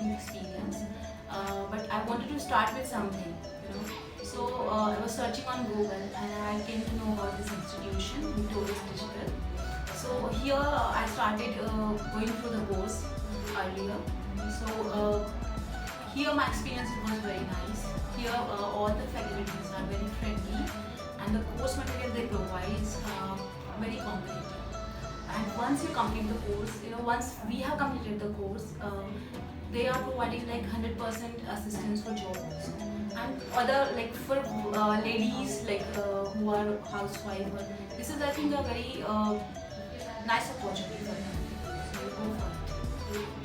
working experience, but I wanted to start with something, you know. So I was searching on Google and I came to know about this institution, Victorious Digital. So here I started going through the course earlier. So here my experience was very nice. Here all the faculties are very friendly and the course material they provide is very competitive. And once you complete the course, once we have completed the course, they are providing like 100% assistance for jobs and other like for ladies like who are housewife. This is I think a very nice opportunity for them. So go for it.